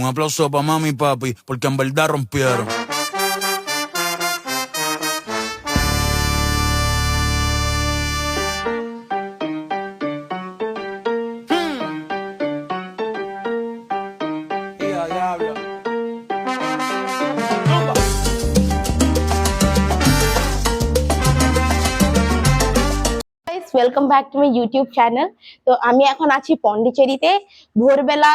Un aplauso para mami y papi, porque en verdad rompieron. Welcome back to my YouTube channel. তো আমি এখন আছি পন্ডিচেরিতে। ভোরবেলা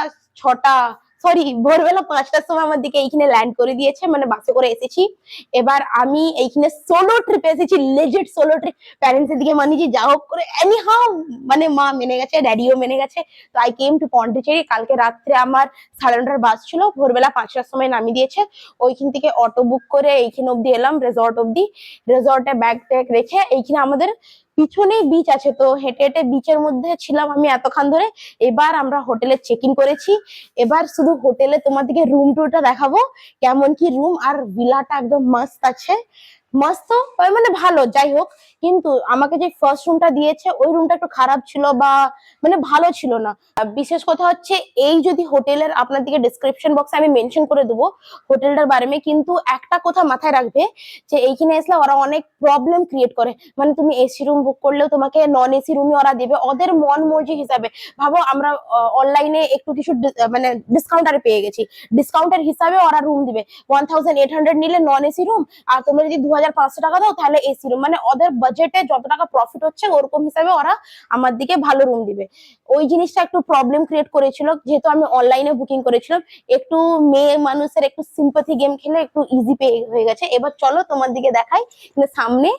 5টার সময় আমার দিকে এইখানে ল্যান্ড করে দিয়েছে, মানে বাসে করে এসেছি। এবার আমি এইখানে সোলো ট্রিপে এসেছি, লেজিট সোলো ট্রিপ। প্যারেন্টসের দিকে মানিয়েছি, যা হোক করে এনি হাউ মানে মা মেনে গেছে, ড্যাডিও মেনে গেছে। তো আই কেম টু পন্ডিচেরি। কালকে রাত্রে আমার 9:30 বাস ছিল, ভোরবেলা 5টার সময় নামিয়ে দিয়েছে। ওইখান থেকে অটো বুক করে এইখানে অব্দি এলাম, রেজর্ট অব্দি। রেজর্টে ব্যাগ ট্যাগ রেখে এইখানে আমাদের পিছনেই বিচ আছে, তো হেঁটে হেঁটে বিচের মধ্যে ছিলাম আমি এতক্ষণ ধরে। এবার আমরা হোটেলে চেক ইন করেছি। এবার শুধু হোটেলে তোমাদেরকে রুম টুরটা দেখাবো, কেমন কি রুম। আর ভিলাটা একদম মাস্ত আছে, মস্ত মানে ভালো, যাই হোক। কিন্তু আমাকে যে ফার্স্ট রুমটা দিয়েছে ওই রুমটা একটু খারাপ ছিল, বা মানে ভালো ছিল না। বিশেষ কথা হচ্ছে এই, যদি হোটেলের আপনাদেরকে ডেসক্রিপশন বক্সে আমি মেনশন করে দেবো হোটেলটার বারে মে, কিন্তু একটা কথা মাথায় রাখবে যে এইখানে আসলে ওরা অনেক প্রবলেম ক্রিয়েট করে। মানে তুমি এসি রুম বুক করলেও তোমাকে নন এসি রুমই ওরা দেবে ওদের মন মর্জি হিসাবে। ভাবো আমরা অনলাইনে একটু কিছু মানে ডিসকাউন্টারে পেয়ে গেছি, ডিসকাউন্টের হিসাবে ওরা রুম দিবে 1800 নিলে নন এসি রুম, আর তোমরা যদি 2500 টাকা দাও তাহলে এসি রুম। মানে ওদের বাজেটে যত টাকা প্রফিট হচ্ছে ওরকম হিসাবে ওরা আমার দিকে ভালো রুম দিবে। ওই জিনিসটা একটু প্রবলেম ক্রিয়েট করেছিল, যেহেতু আমি অনলাইনে বুকিং করেছিলাম। একটু মেয়ে মানুষের একটু সিম্পাথি গেম খেলে একটু ইজি পে হয়ে গেছে। এবার চলো তোমার দিকে দেখাই। সামনে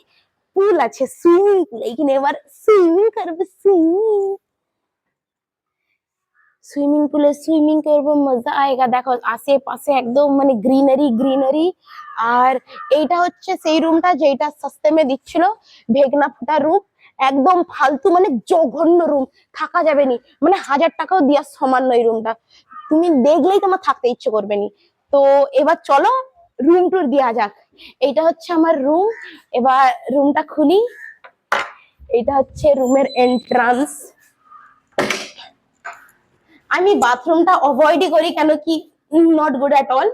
পুল আছে, সুইমিং পুল। এইখানে এবার সুইমিং করবে, সুইমিং পুলে সুইমিং করবো, মজা আয়েগা। দেখো আশেপাশে একদম মানে গ্রিনারি গ্রিনারি। আর এইটা হচ্ছে সেই রুমটা যেটা সস্তে মে দিচ্ছিল, ভেগনা ফুটা রুম। একদম ফালতু মানে জঘন্য রুম, থাকা যাবে নি, মানে 1000 টাকাও দেওয়ার সমান নয় রুমটা। তুমি দেখলেই তোমার থাকতে ইচ্ছে করবে নি। তো এবার চলো রুম টুর দেওয়া যাক। এইটা হচ্ছে আমার রুম। এবার রুমটা খুলি। এটা হচ্ছে রুমের এন্ট্রান্স। আমি বাথরুমটা অ্যাভয়েডই করি, কেন কি নট গুড অ্যাট অল।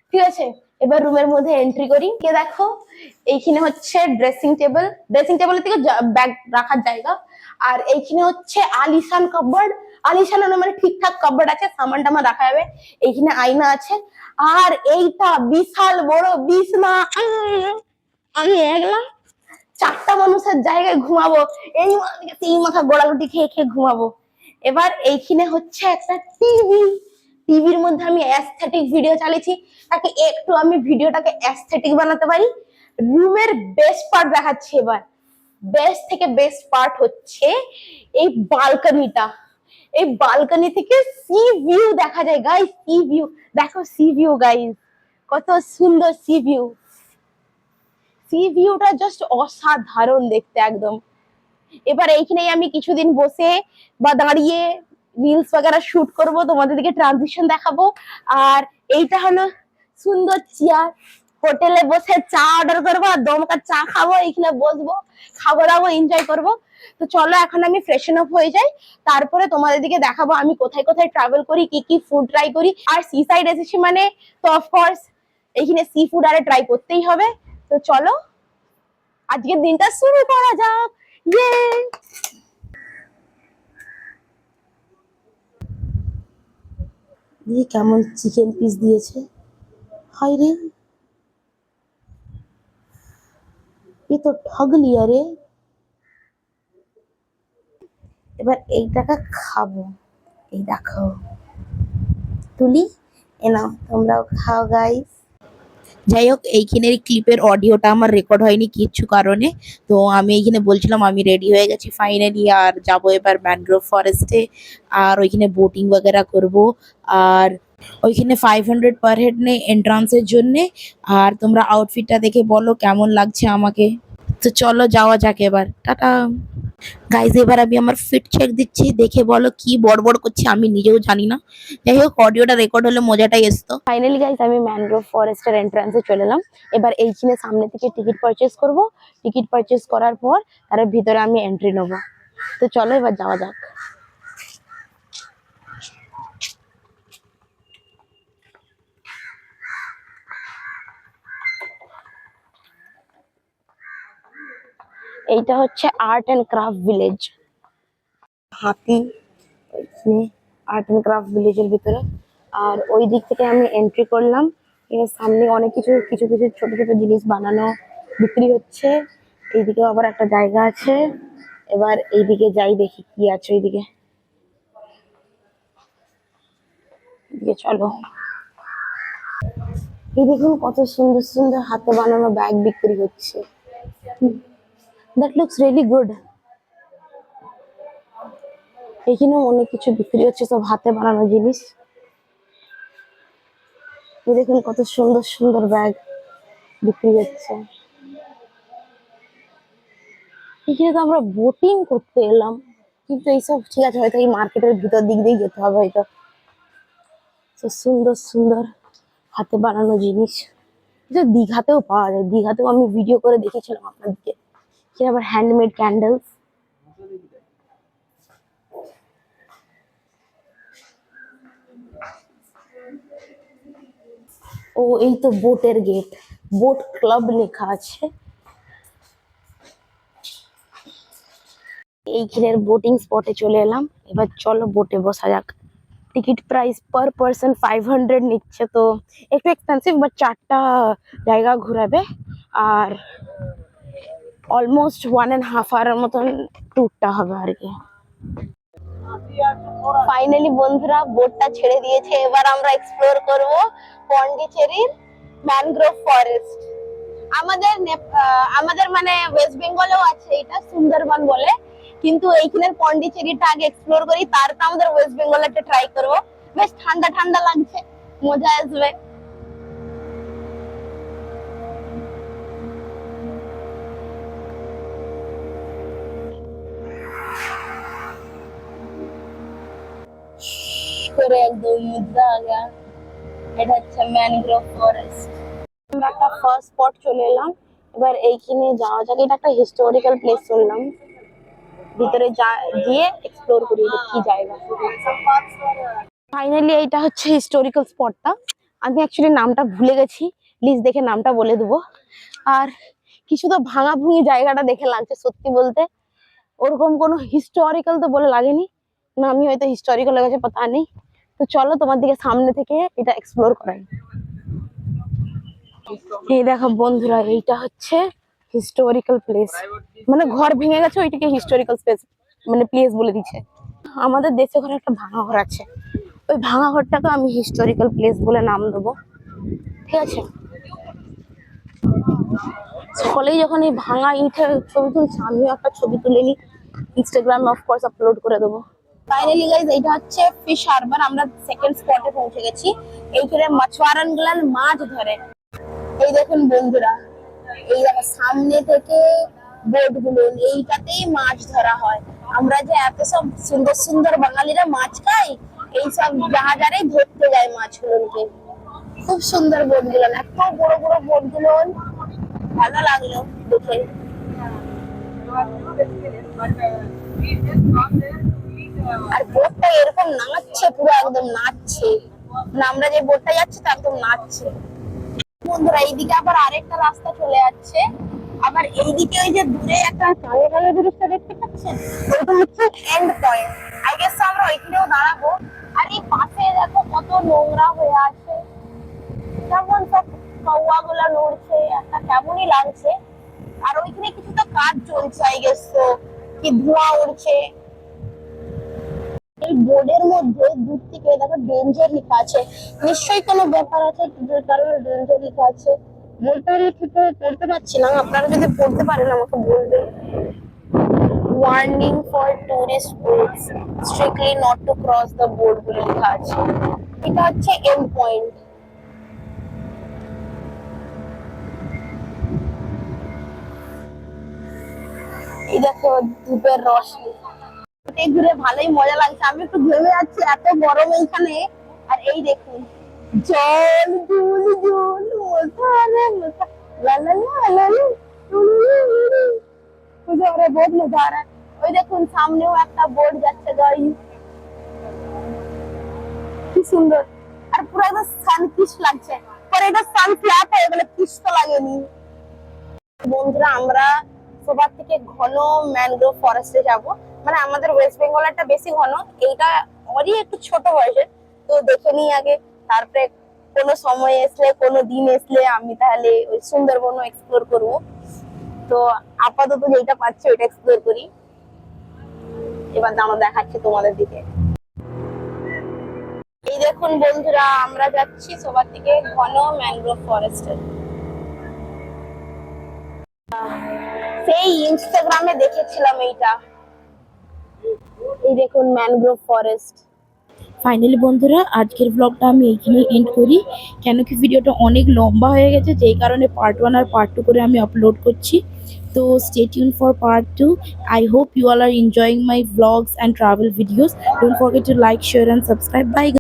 ঠিক আছে, এবার রুমের মধ্যে এন্ট্রি করি। কে দেখো এইখানে হচ্ছে ড্রেসিং টেবিল, ড্রেসিং টেবিলের থেকে ব্যাগ রাখার জায়গা। আর এইখানে হচ্ছে আলিশান কাপবোর্ড, আলিশান মানে ঠিকঠাক কাপবোর্ড আছে, সামান টামান রাখা যাবে। এইখানে আয়না আছে। আর এইটা বিশাল বড় বিছনা। আমি একলা 4টা মানুষের জায়গায় ঘুমাবো, এই মাথা গোড়াগুটি খেয়ে খেয়ে ঘুমাবো। এবার এইখানে হচ্ছে একটা টিভি, টিভির মধ্যে আমি অ্যাস্থেটিক ভিডিও চালিয়েছি, তাকে একটু আমি ভিডিওটাকে অ্যাস্থেটিক বানাতে পারি। রুমের বেস্ট পার্ট দেখাচ্ছি এবার। বেস্ট থেকে বেস্ট পার্ট হচ্ছে এই বালকনিটা। এই বালকনি থেকে সি ভিউ দেখা যায় গাইস, সি ভিউ দেখো, সি ভিউ গাইস, কত সুন্দর সি ভিউ। সি ভিউটা জাস্ট অসাধারণ দেখতে একদম। এবার এইখানেই আমি কিছুদিন বসে বা দাঁড়িয়ে রিলস বাগেরা শুট করব, তোমাদের দিকে ট্রানজিশন দেখাবো। আর এইটা হলো সুন্দর চেয়ার, হোটেলে বসে চা অর্ডার করবো আর দমকা চা খাবো, এইখানে বসবো, খাবো দাবো, এনজয় করবো। তো চলো এখন আমি ফ্রেশন আপ হয়ে যাই, তারপরে তোমাদের দিকে দেখাবো আমি কোথায় কোথায় ট্রাভেল করি, কি কি ফুড ট্রাই করি। আর সি সাইড এসেছি মানে তো অফকোর্স এইখানে সি ফুড আরে ট্রাই করতেই হবে। তো চলো আজকের দিনটা শুরু করা যাক। কেমন চিকেন পিস দিয়েছে, হাই রে, এ তো ঠগ লিয়া রে। এবার এইটাকে খাবো, এই দেখো তুলি, এ নাও তোমরাও খাও গাইস। যাই হোক, এইখানের ক্লিপের অডিওটা আমার রেকর্ড হয়নি কিছু কারণে। তো আমি এইখানে বলছিলাম আমি রেডি হয়ে গেছি ফাইনালি, আর যাবো এবার ম্যানগ্রোভ ফরেস্টে। আর ওইখানে বোটিং वगैरह করব। আর ওইখানে 500 পার হেড নেই এন্ট্রান্সের জন্যে। আর তোমরা আউটফিটটা দেখে বলো কেমন লাগছে আমাকে। তো চলো যাওয়া যাক এবার, টাটা গাইজ। এবার আমি আমার ফিট চেক দিচ্ছি, দেখে বলো কি বড়বড় করছি আমি নিজেও জানি না। যাই হোক, অডিওটা রেকর্ড হলে মজাটাই আসতো। ফাইনালি গাইজ আমি ম্যানগ্রোভ ফরেস্টের এন্ট্রান্সে চলে এলাম। এবার এইখানে সামনে থেকে টিকিট পারচেস করব। টিকিট পারচেস করার পর তার ভিতরে আমি এন্ট্রি নেবো। তো চলো এবার যাওয়া যাক। এইটা হচ্ছে আর্ট এন্ড ক্রাফট ভিলেজ। হাতি আর্ট এন্ড ক্রাফট ভিলেজের ভিতরে। আর ওই দিক থেকে আমি এন্ট্রি করলাম। এর সামনে অনেক কিছু কিছু কিছু ছোট ছোট জিনিস বানানো বিক্রি হচ্ছে। এইদিকে আবার একটা জায়গা আছে। এবার এইদিকে যাই, দেখি কি আছে ওইদিকে। এদিকে চলো। এই দেখুন কত সুন্দর সুন্দর হাতে বানানো ব্যাগ বিক্রি হচ্ছে। That looks really good. এখানেও অনেক কিছু বিক্রি হচ্ছে, সব হাতে বানানো জিনিস। এই দেখুন কত সুন্দর সুন্দর ব্যাগ বিক্রি হচ্ছে। এখানে তো আমরা বোটিং করতে এলাম, কিন্তু এইসব ঠিক আছে, হয়তো এই মার্কেটের ভিতর দিক দিয়ে যেতে হবে হয়তো। তো সুন্দর সুন্দর হাতে বানানো জিনিস, যে দীঘাতেও পাওয়া যায়। দীঘাতেও আমি ভিডিও করে দেখেছিলাম আপনাদেরকে। কি আবার হ্যান্ডমেড ক্যান্ডেলস। ও এই তো বোটের গেট, বোট ক্লাব লেখা আছে। এইখানের বোটিং স্পটে চলে এলাম। এবার চলো বোটে বসা যাক। টিকিট প্রাইস পার পারসন 500 নিচ্ছে, তো একটু এক্সপেন্সিভ, বাট 4টা জায়গা ঘোরাবে। আর অলমোস্ট 1.5 আওয়ারের মতন ট্যুরটা হবে আর কি। ফাইনালি বন্ধুরা বোটটা ছেড়ে দিয়েছে। এবার আমরা এক্সপ্লোর করব পন্ডিচেরির ম্যানগ্রোভ ফরেস্ট। আমাদের মানে ওয়েস্ট বেঙ্গলেও আছে এটা, সুন্দরবন বলে। কিন্তু এইখানের পন্ডিচেরিটা আগে এক্সপ্লোর করি, তারপর আমাদের ওয়েস্ট বেঙ্গলেরটা ট্রাই করব। বেশ ঠান্ডা ঠান্ডা লাগছে, মজা আসবে। করে একদম মুদ্রা আগা। এটা হচ্ছে ম্যানগ্রোভ ফরেস্ট। আমরা একটা ফার্স্ট স্পট চলে এলাম। এবার এইখানে যাওয়া যাক। এটা একটা হিস্টোরিক্যাল প্লেস শুনলাম, ভিতরে গিয়ে এক্সপ্লোর করি এটা কি জায়গা। ফাইনালি এইটা হচ্ছে হিস্টোরিক্যাল স্পটটা। আমি অ্যাকচুয়ালি নামটা ভুলে গেছি, লিস্ট দেখে নামটা বলে দেবো। আর কিছু তো ভাঙা ভুঙি জায়গাটা দেখে লাগছে সত্যি বলতে। ওরকম কোনো হিস্টোরিক্যাল তো বলে লাগেনি না, আমি হয়তো হিস্টোরিক্যাল হয়ে গেছে পাতা নেই। তো চলো তোমার দিকে সামনে থেকে এটা এক্সপ্লোর করাই। এই দেখো বন্ধুরা, এইটা হচ্ছে হিস্টোরিক্যাল প্লেস। মানে ঘর ভেঙে গেছে, ওইটাকে হিস্টোরিক্যাল প্লেস মানে প্লেস বলে দিচ্ছে। আমাদের দেশে ঘরে একটা ভাঙা ঘর আছে, ওই ভাঙা ঘরটাকে আমি হিস্টোরিক্যাল প্লেস বলে নাম দেবো, ঠিক আছে? সকলেই যখন এই ভাঙা ইটের ছবি তুলছে, আমিও একটা ছবি তুলে নিই, ইনস্টাগ্রামে অফকোর্স আপলোড করে দেবো। ফাইনালি গাইস, এইটা হচ্ছে ফিশ হারবার। আমরা সেকেন্ড স্পটে পৌঁছে গেছি। এইখানে মাছওয়ারান গুলান মাছ ধরে। এই দেখুন বন্ধুরা, এই দেখো সামনে থেকে বোট গুলো, এইটাতেই মাছ ধরা হয়। আমরা যে এত সব সুন্দর সুন্দর বাঙালিরা মাছ খাই, এই সব জাহাজারেই ধরতে যায় মাছগুলোকে। খুব সুন্দর বোট গুলো, এত বড় বড় বোট গুলো, ভালো লাগলো দেখে। আর বোটটা এরকম নাচছে, পুরো একদম নাচছে। মানে আমরা যে বোটটা যাচ্ছে তা একদম নাচছে। বন্ধুরা এইদিকে আবার আরেকটা রাস্তা চলে যাচ্ছে। আবার এইদিকে ওই যে দূরে একটা কালো কালো জিনিসটা দেখতে পাচ্ছেন, ওটা হচ্ছে এন্ড পয়েন্ট। আই গেস আমরা ওইখানেও দাঁড়াবো। আর এই পাশে দেখো কত নোংরা হয়ে আছে, কেমন সব কৌয়া গুলা নড়ছে, একটা কেমনই লাগছে। আর ওইখানে কিছু তো কাজ চলছে, আই গেস তো কি ধোঁয়া উঠছে। এই বোর্ডের মধ্যে দূর থেকে দেখো ডেঞ্জার লেখা আছে, নিশ্চয়ই কোনো ব্যাপার আছে যে কারণে ডেঞ্জার লেখা আছে। বলতে আমি ঠিক পড়তে পারছি না, আপনারা যদি পড়তে পারেন আমাকে বলবেন। Warning for tourist boats, strictly not to cross the board বলে লেখা আছে। এটা হচ্ছে এন্ড পয়েন্ট। এই দেখো ধূপের রশ্মি, ঘুরে ভালোই মজা লাগছে। আমি একটু ঘেমে যাচ্ছি, এত গরম এইখানে। আর এই দেখুন জল, জল জল, মজা রে মজা, লা লা লা লা লা, मुझे और बहुत मजा आ रहा है। ওই দেখুন সামনেও একটা বোট যাচ্ছে গাইস, কি সুন্দর। আর পুরো একদম সানকিশ লাগছে, পরে এটা সানফ্ল্যাট হয়ে গেলে কিস তো লাগেনি। বন্ধুরা আমরা সবার থেকে ঘন ম্যানগ্রোভ ফরেস্টে যাব। মানে আমাদের ওয়েস্ট বেঙ্গলেরটা বেশি ঘন, এইটা ওরই একটু ছোট হয়েছে। তো দেখে নিই আগে, তারপরে কোনো সময় আসলে, কোনো দিন আসলে আমি তাহলে ওই সুন্দরবনও এক্সপ্লোর করব। তো আপাতত যেটা পাচ্ছি ওইটা এক্সপ্লোর করি। এবার দাঁড়ো দেখাচ্ছি তোমাদের দিকে। এই দেখুন বন্ধুরা, আমরা যাচ্ছি সবার থেকে ঘন ম্যানগ্রোভ ফরেস্টে। সেই ইনস্টাগ্রামে দেখেছিলাম এইটা। এই দেখুন ম্যানগ্রোভ ফরেস্ট। ফাইনালি বন্ধুরা, আজকের ব্লগটা আমি এইখানেই এন্ড করি, কেন কি ভিডিওটা অনেক লম্বা হয়ে গেছে, যেই কারণে পার্ট 1 আর পার্ট 2 করে আমি আপলোড করছি। তো stay tune for part 2. I hope you all are enjoying my vlogs and travel videos. Don't forget to like, share and subscribe. Bye guys.